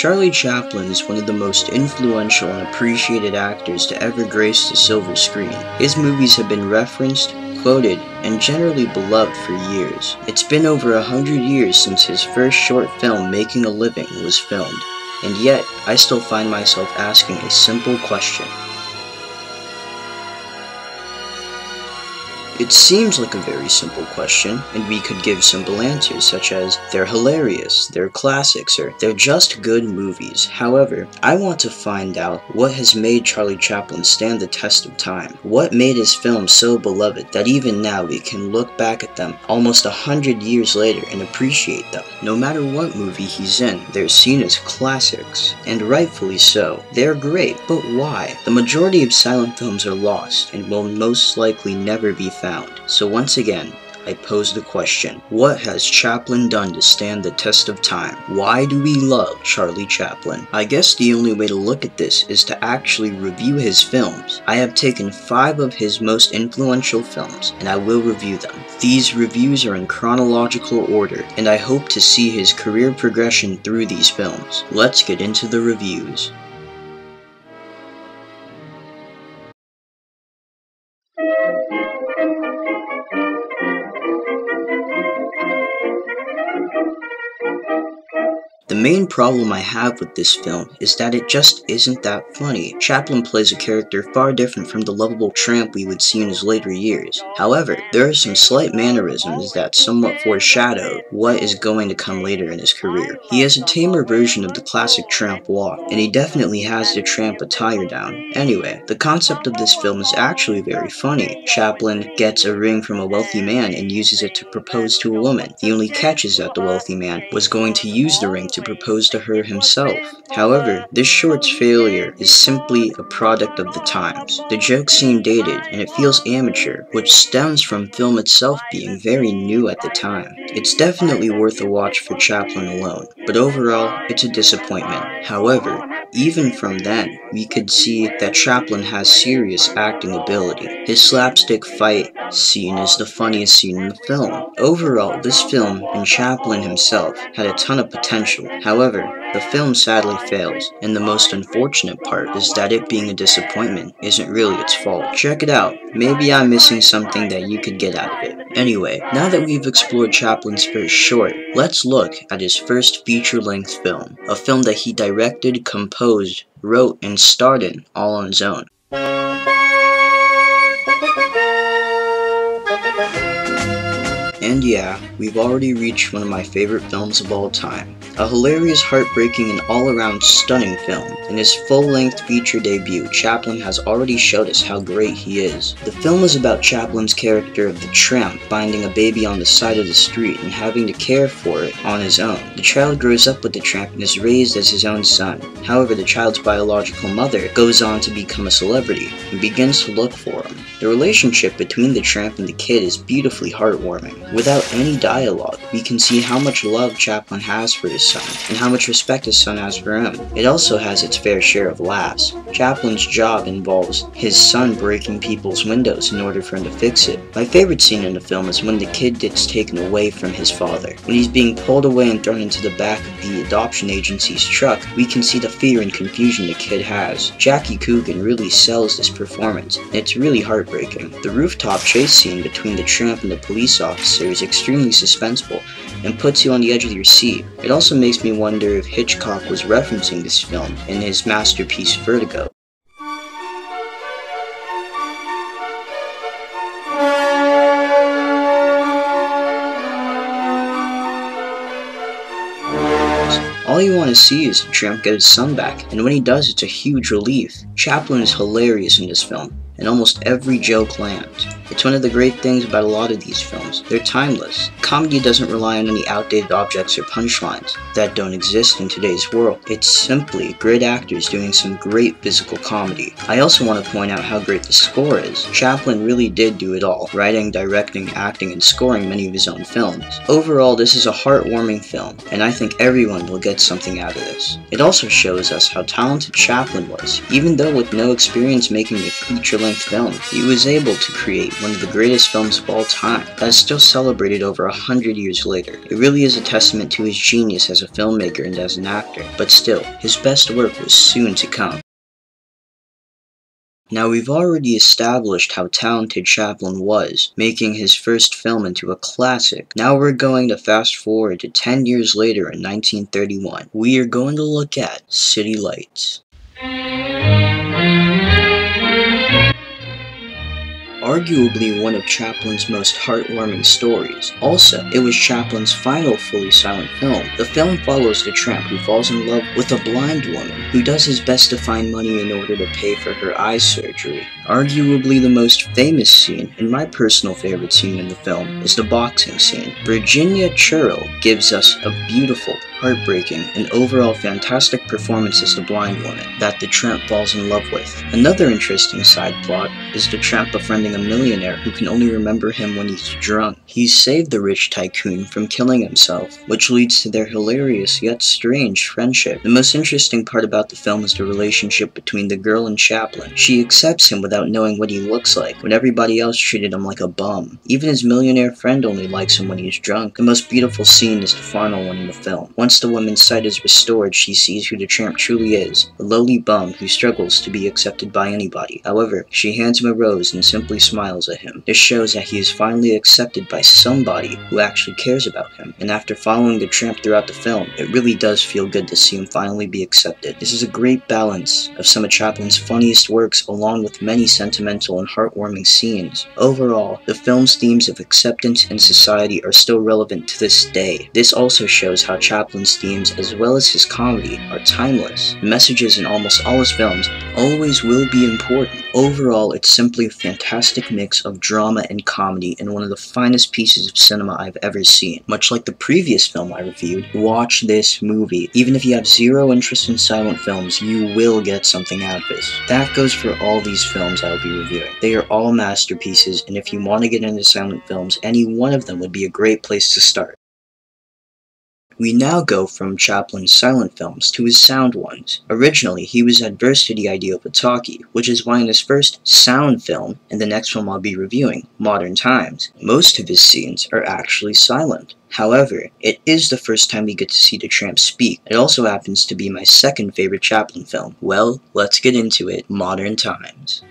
Charlie Chaplin is one of the most influential and appreciated actors to ever grace the silver screen. His movies have been referenced, quoted, and generally beloved for years. It's been over 100 years since his first short film, Making a Living, was filmed, and yet I still find myself asking a simple question. It seems like a very simple question, and we could give simple answers such as, they're hilarious, they're classics, or they're just good movies. However, I want to find out what has made Charlie Chaplin stand the test of time. What made his films so beloved that even now we can look back at them almost 100 years later and appreciate them. No matter what movie he's in, they're seen as classics, and rightfully so. They're great, but why? The majority of silent films are lost, and will most likely never be found. So once again, I pose the question, what has Chaplin done to stand the test of time? Why do we love Charlie Chaplin? I guess the only way to look at this is to actually review his films. I have taken 5 of his most influential films, and I will review them. These reviews are in chronological order, and I hope to see his career progression through these films. Let's get into the reviews. The main problem I have with this film is that it just isn't that funny. Chaplin plays a character far different from the lovable tramp we would see in his later years. However, there are some slight mannerisms that somewhat foreshadow what is going to come later in his career. He has a tamer version of the classic tramp walk, and he definitely has the tramp attire down. Anyway, the concept of this film is actually very funny. Chaplin gets a ring from a wealthy man and uses it to propose to a woman. The only catch is that the wealthy man was going to use the ring to propose to her himself. However, this short's failure is simply a product of the times. The jokes seem dated, and it feels amateur, which stems from film itself being very new at the time. It's definitely worth a watch for Chaplin alone, but overall, it's a disappointment. However, even from then, we could see that Chaplin has serious acting ability. His slapstick fight scene is the funniest scene in the film. Overall, this film, and Chaplin himself, had a ton of potential. However, the film sadly fails, and the most unfortunate part is that it being a disappointment isn't really its fault. Check it out. Maybe I'm missing something that you could get out of it. Anyway, now that we've explored Chaplin's first short, let's look at his first feature-length film, a film that he directed, composed, wrote, and starred in all on his own. And yeah, we've already reached one of my favorite films of all time. A hilarious, heartbreaking, and all-around stunning film. In his full-length feature debut, Chaplin has already showed us how great he is. The film is about Chaplin's character of the tramp finding a baby on the side of the street and having to care for it on his own. The child grows up with the tramp and is raised as his own son. However, the child's biological mother goes on to become a celebrity and begins to look for him. The relationship between the tramp and the kid is beautifully heartwarming. Without any dialogue, we can see how much love Chaplin has for his son, and how much respect his son has for him. It also has its fair share of laughs. Chaplin's job involves his son breaking people's windows in order for him to fix it. My favorite scene in the film is when the kid gets taken away from his father. When he's being pulled away and thrown into the back of the adoption agency's truck, we can see the fear and confusion the kid has. Jackie Coogan really sells this performance, and it's really heartbreaking. The rooftop chase scene between the tramp and the police officer is extremely suspenseful and puts you on the edge of your seat. It also makes me wonder if Hitchcock was referencing this film in his masterpiece Vertigo. All you want to see is the tramp get his son back, and when he does, it's a huge relief. Chaplin is hilarious in this film, and almost every joke lands. It's one of the great things about a lot of these films. They're timeless. Comedy doesn't rely on any outdated objects or punchlines that don't exist in today's world. It's simply great actors doing some great physical comedy. I also want to point out how great the score is. Chaplin really did do it all, writing, directing, acting, and scoring many of his own films. Overall, this is a heartwarming film, and I think everyone will get something out of this. It also shows us how talented Chaplin was. Even though with no experience making a feature-length film, he was able to create one of the greatest films of all time, that is still celebrated over 100 years later. It really is a testament to his genius as a filmmaker and as an actor, but still, his best work was soon to come. Now, we've already established how talented Chaplin was, making his first film into a classic. Now we're going to fast forward to 10 years later in 1931. We are going to look at City Lights. Arguably one of Chaplin's most heartwarming stories. Also, it was Chaplin's final fully silent film. The film follows the tramp who falls in love with a blind woman who does his best to find money in order to pay for her eye surgery. Arguably the most famous scene, and my personal favorite scene in the film, is the boxing scene. Virginia Churl gives us a beautiful, heartbreaking, and overall fantastic performance as the blind woman that the tramp falls in love with. Another interesting side plot is the tramp befriending a millionaire who can only remember him when he's drunk. He saved the rich tycoon from killing himself, which leads to their hilarious yet strange friendship. The most interesting part about the film is the relationship between the girl and Chaplin. She accepts him without knowing what he looks like, when everybody else treated him like a bum. Even his millionaire friend only likes him when he's drunk. The most beautiful scene is the final one in the film. Once the woman's sight is restored, she sees who the tramp truly is, a lowly bum who struggles to be accepted by anybody. However, she hands him a rose and simply smiles at him. This shows that he is finally accepted by somebody who actually cares about him. And after following the tramp throughout the film, it really does feel good to see him finally be accepted. This is a great balance of some of Chaplin's funniest works along with many sentimental and heartwarming scenes. Overall, the film's themes of acceptance and society are still relevant to this day. This also shows how Chaplin's themes as well as his comedy are timeless. The messages in almost all his films always will be important. Overall, it's simply a fantastic mix of drama and comedy and one of the finest pieces of cinema I've ever seen. Much like the previous film I reviewed, watch this movie. Even if you have zero interest in silent films, you will get something out of this. That goes for all these films I will be reviewing. They are all masterpieces, and if you want to get into silent films, any one of them would be a great place to start. We now go from Chaplin's silent films to his sound ones. Originally, he was adverse to the idea of a talkie, which is why in his first sound film, and the next film I'll be reviewing, Modern Times, most of his scenes are actually silent. However, it is the first time we get to see the tramp speak. It also happens to be my second favorite Chaplin film. Well, let's get into it. Modern Times.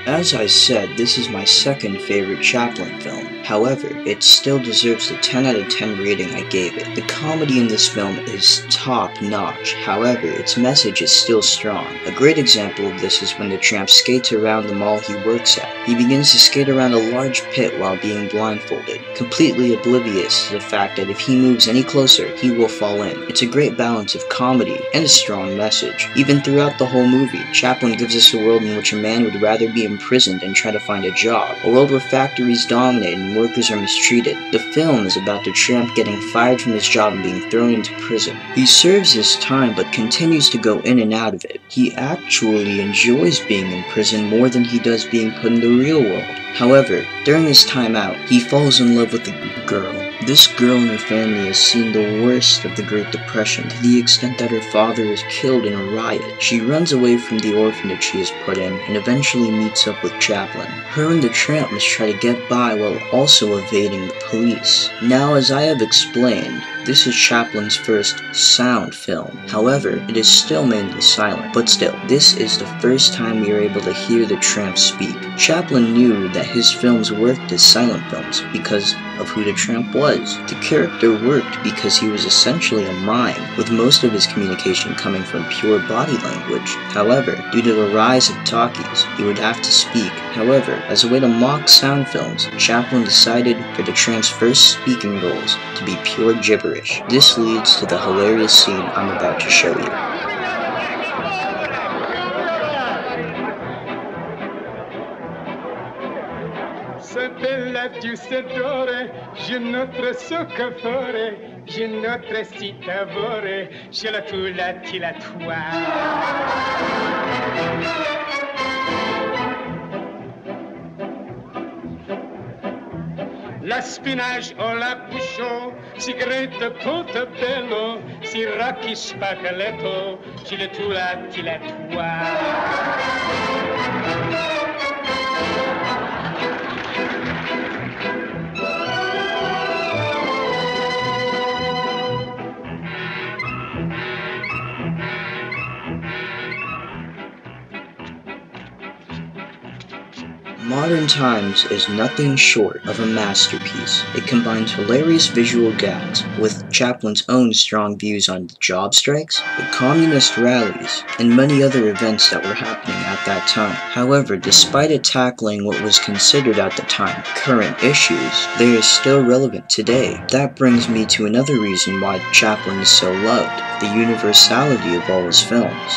As I said, this is my second favorite Chaplin film. However, it still deserves the 10 out of 10 rating I gave it. The comedy in this film is top-notch, however, its message is still strong. A great example of this is when the tramp skates around the mall he works at. He begins to skate around a large pit while being blindfolded, completely oblivious to the fact that if he moves any closer, he will fall in. It's a great balance of comedy and a strong message. Even throughout the whole movie, Chaplin gives us a world in which a man would rather be imprisoned than try to find a job, a world where factories dominate and workers are mistreated. The film is about the tramp getting fired from his job and being thrown into prison. He serves his time but continues to go in and out of it. He actually enjoys being in prison more than he does being put in the real world. However, during his time out, he falls in love with a girl. This girl and her family has seen the worst of the Great Depression to the extent that her father is killed in a riot. She runs away from the orphanage she is put in and eventually meets up with Chaplin. Her and the tramp must try to get by while also evading the police. Now, as I have explained, this is Chaplin's first sound film. However, it is still mainly silent. But still, this is the first time we are able to hear the tramp speak. Chaplin knew that his films worked as silent films because of who the tramp was. The character worked because he was essentially a mime, with most of his communication coming from pure body language. However, due to the rise of talkies, he would have to speak. However, as a way to mock sound films, Chaplin decided for the tramp's first speaking roles to be pure gibberish. This leads to the hilarious scene I'm about to show you. La spinach o la bouchon, cigarette portobello, siracchi spaghetto, giletula Modern Times is nothing short of a masterpiece. It combines hilarious visual gags with Chaplin's own strong views on the job strikes, the communist rallies, and many other events that were happening at that time. However, despite it tackling what was considered at the time current issues, they are still relevant today. That brings me to another reason why Chaplin is so loved: the universality of all his films.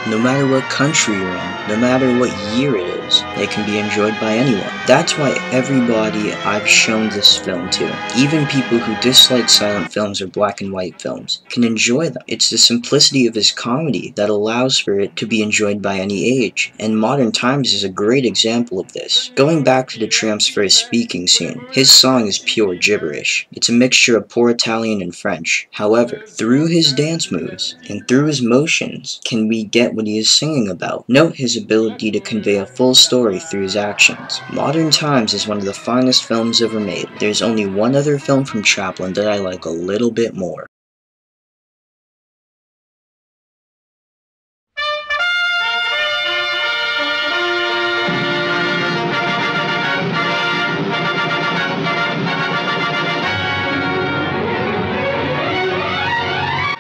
No matter what country you're in, no matter what year it is, they can be enjoyed by anyone. That's why everybody I've shown this film to, even people who dislike silent films or black and white films, can enjoy them. It's the simplicity of his comedy that allows for it to be enjoyed by any age, and Modern Times is a great example of this. Going back to the Tramp's first speaking scene, his song is pure gibberish. It's a mixture of poor Italian and French. However, through his dance moves and through his motions can we get what he is singing about. Note his ability to convey a full story through his actions. Modern Times is one of the finest films ever made. There's only one other film from Chaplin that I like a little bit more.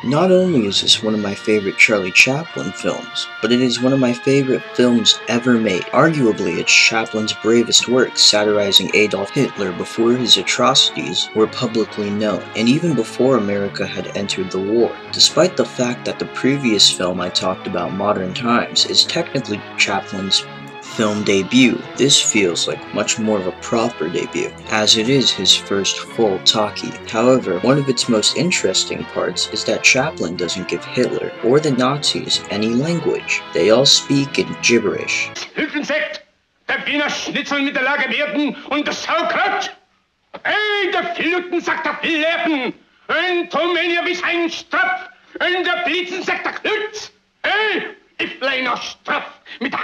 Not only is this one of my favorite Charlie Chaplin films, but it is one of my favorite films ever made. Arguably, it's Chaplin's bravest work, satirizing Adolf Hitler before his atrocities were publicly known, and even before America had entered the war. Despite the fact that the previous film I talked about, Modern Times, is technically Chaplin's film debut, this feels like much more of a proper debut, as it is his first full talkie. However, one of its most interesting parts is that Chaplin doesn't give Hitler or the Nazis any language. They all speak in gibberish. Hülsensekt, der Wiener Schnitzel mit der Lagerwerten und das Sauerkraut. Hey, der Fluten sagt der Fleppen, ein Tomenia bis ein Strapf, und der Blitzen sagt der Klutz. Hey, ich bleib noch straff mit der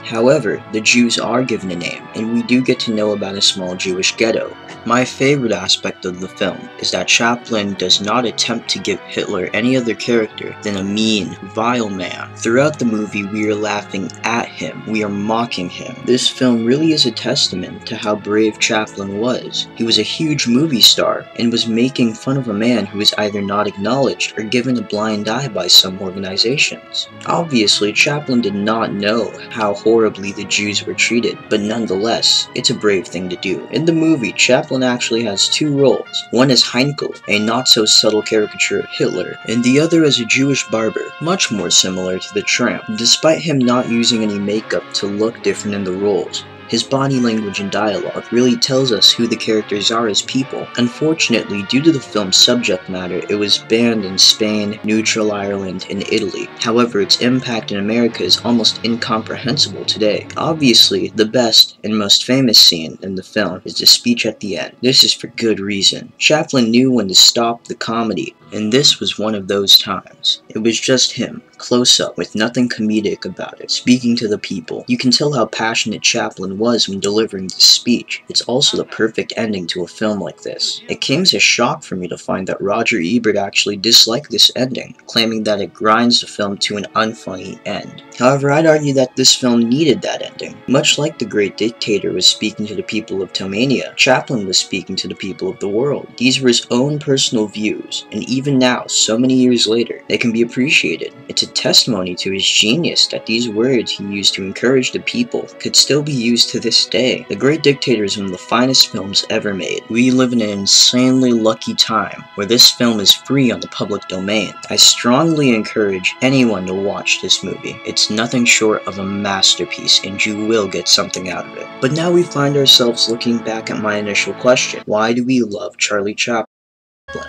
However, the Jews are given a name, and we do get to know about a small Jewish ghetto. My favorite aspect of the film is that Chaplin does not attempt to give Hitler any other character than a mean, vile man. Throughout the movie, we are laughing at him, we are mocking him. This film really is a testament to how brave Chaplin was. He was a huge movie star, and was making fun of a man who was either not acknowledged or given a blind eye by some organizations. Obviously, Chaplin did not know how horribly the Jews were treated, but nonetheless, it's a brave thing to do. In the movie, Chaplin actually has two roles. One as Heinkel, a not-so-subtle caricature of Hitler, and the other as a Jewish barber, much more similar to the Tramp, despite him not using any makeup to look different in the roles. His body language and dialogue really tells us who the characters are as people. Unfortunately, due to the film's subject matter, it was banned in Spain, Neutral Ireland, and Italy. However, its impact in America is almost incomprehensible today. Obviously, the best and most famous scene in the film is the speech at the end. This is for good reason. Chaplin knew when to stop the comedy, and this was one of those times. It was just him, close up, with nothing comedic about it, speaking to the people. You can tell how passionate Chaplin was when delivering this speech. It's also the perfect ending to a film like this. It came as a shock for me to find that Roger Ebert actually disliked this ending, claiming that it grinds the film to an unfunny end. However, I'd argue that this film needed that ending. Much like the great dictator was speaking to the people of Tomania, Chaplin was speaking to the people of the world. These were his own personal views, and even now, so many years later, they can be appreciated. It's a testimony to his genius that these words he used to encourage the people could still be used to this day. The Great Dictator is one of the finest films ever made. We live in an insanely lucky time where this film is free on the public domain. I strongly encourage anyone to watch this movie. It's nothing short of a masterpiece, and you will get something out of it. But now we find ourselves looking back at my initial question: why do we love Charlie Chaplin?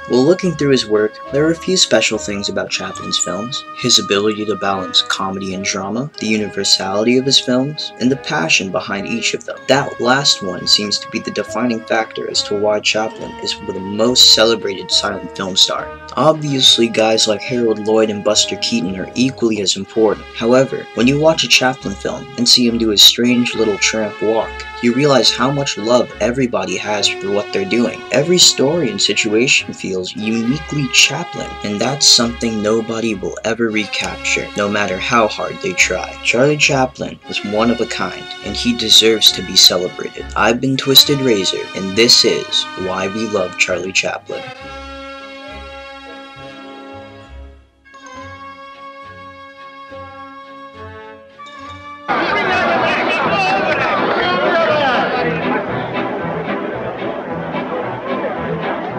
While looking through his work, there are a few special things about Chaplin's films: his ability to balance comedy and drama, the universality of his films, and the passion behind each of them. That last one seems to be the defining factor as to why Chaplin is the most celebrated silent film star. Obviously, guys like Harold Lloyd and Buster Keaton are equally as important. However, when you watch a Chaplin film and see him do his strange little tramp walk, you realize how much love everybody has for what they're doing. Every story and situation feels uniquely Chaplin, and that's something nobody will ever recapture, no matter how hard they try. Charlie Chaplin was one of a kind, and he deserves to be celebrated. I've been Twisted Razor, and this is why we love Charlie Chaplin.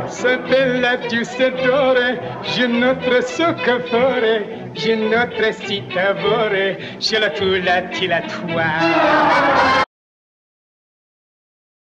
Se bella giustadore, je notre soccafore, je notre citavore, je la tu la ti la tua.